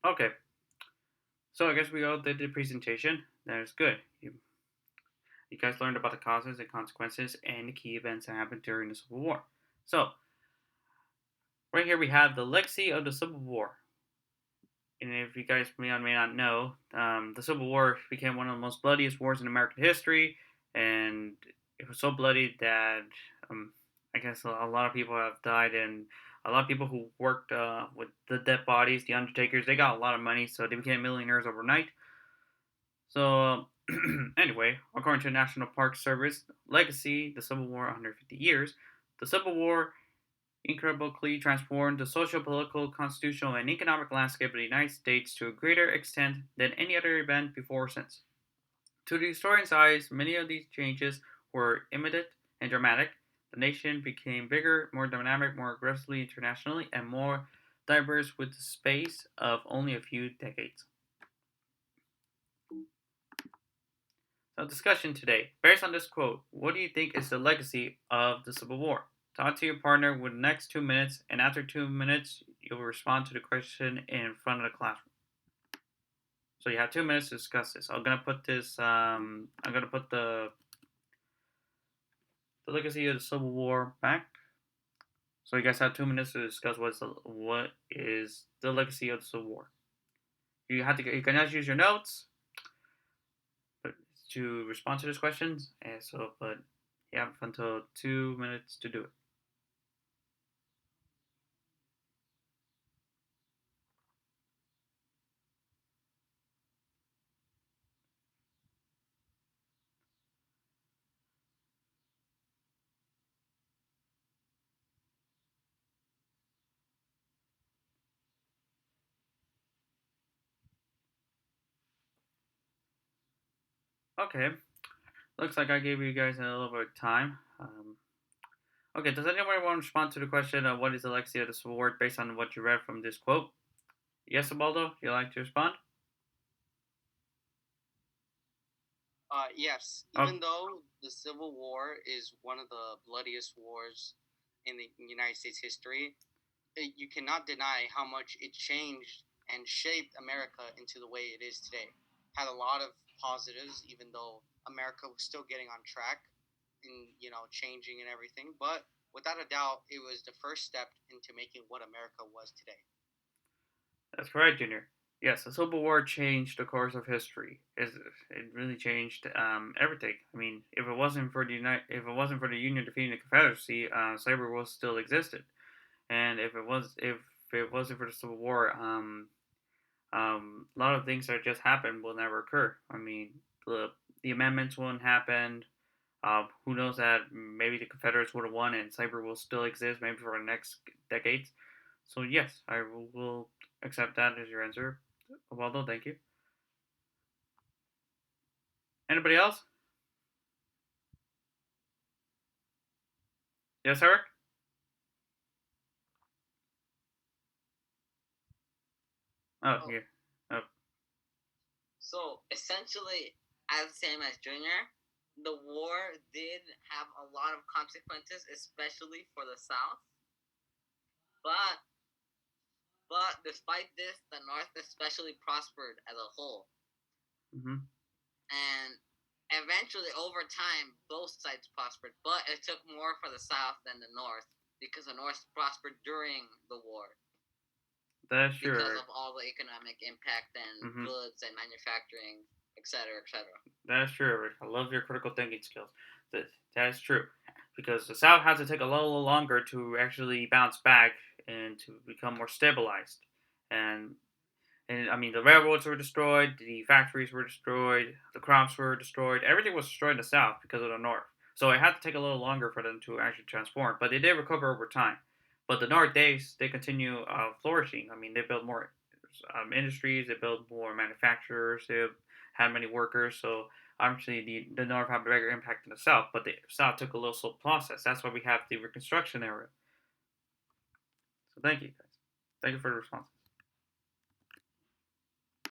Okay, so I guess we all did the presentation. That is good. You guys learned about the causes and consequences and the key events that happened during the Civil War. So, right here we have the legacy of the Civil War. And if you guys may or may not know, the Civil War became one of the most bloodiest wars in American history, and it was so bloody that um, I guess a lot of people have died, and a lot of people who worked with the dead bodies, the undertakers, they got a lot of money, so they became millionaires overnight. So, anyway, according to the National Park Service legacy, the Civil War 150 years, the Civil War incredibly transformed the social, political, constitutional, and economic landscape of the United States to a greater extent than any other event before or since. To the historian's eyes, many of these changes were immediate and dramatic. The nation became bigger, more dynamic, more aggressively internationally, and more diverse with the space of only a few decades. So, discussion today. Based on this quote, what do you think is the legacy of the Civil War? Talk to your partner within the next 2 minutes, and after 2 minutes, you'll respond to the question in front of the classroom. So you have 2 minutes to discuss this. I'm gonna put this. I'm gonna put the legacy of the Civil War back. So you guys have 2 minutes to discuss what is the legacy of the Civil War. You can just use your notes to respond to these questions, and but you have until 2 minutes to do it. Okay, looks like I gave you guys a little bit of time. Okay, does anyone want to respond to the question of what is the legacy of the Civil War based on what you read from this quote? Yes, Abaldo, you like to respond? Yes, Oh, even though the Civil War is one of the bloodiest wars in the United States history, you cannot deny how much it changed and shaped America into the way it is today. Had a lot of positives, even though America was still getting on track in changing and everything. But without a doubt, it was the first step into making what America was today. that's correct, Junior. Yes, the Civil War changed the course of history. It really changed everything. I mean, if it wasn't for the Union defeating the Confederacy, slavery will still existed. And if it wasn't for the Civil War, a lot of things that just happened will never occur. I mean, the amendments wouldn't happen. Who knows that maybe the Confederates would have won and slavery will still exist maybe for the next decades. So yes, I will accept that as your answer. Waldo, thank you. Anybody else? Yes, Eric? Oh, Oh, yeah. Oh, so essentially, as same as Junior, the war did have a lot of consequences, especially for the South. But despite this, the North especially prospered as a whole, mm-hmm. and eventually, over time, both sides prospered. But it took more for the South than the North because the North prospered during the war That's true, because Eric. of all the economic impact and Mm-hmm. goods and manufacturing, etc., etc. That's true, Eric. I love your critical thinking skills. That is true. Because the South has to take a little longer to actually bounce back and to become more stabilized. And And I mean, the railroads were destroyed, the factories were destroyed, the crops were destroyed. Everything was destroyed in the South because of the North. So it had to take a little longer for them to actually transform, but they did recover over time. But the North they continue flourishing. I mean, they built more industries, they built more manufacturers, they had many workers. So obviously the North had a bigger impact than the South, but the South took a little slow process. That's why we have the Reconstruction era. So thank you guys. Thank you for the response.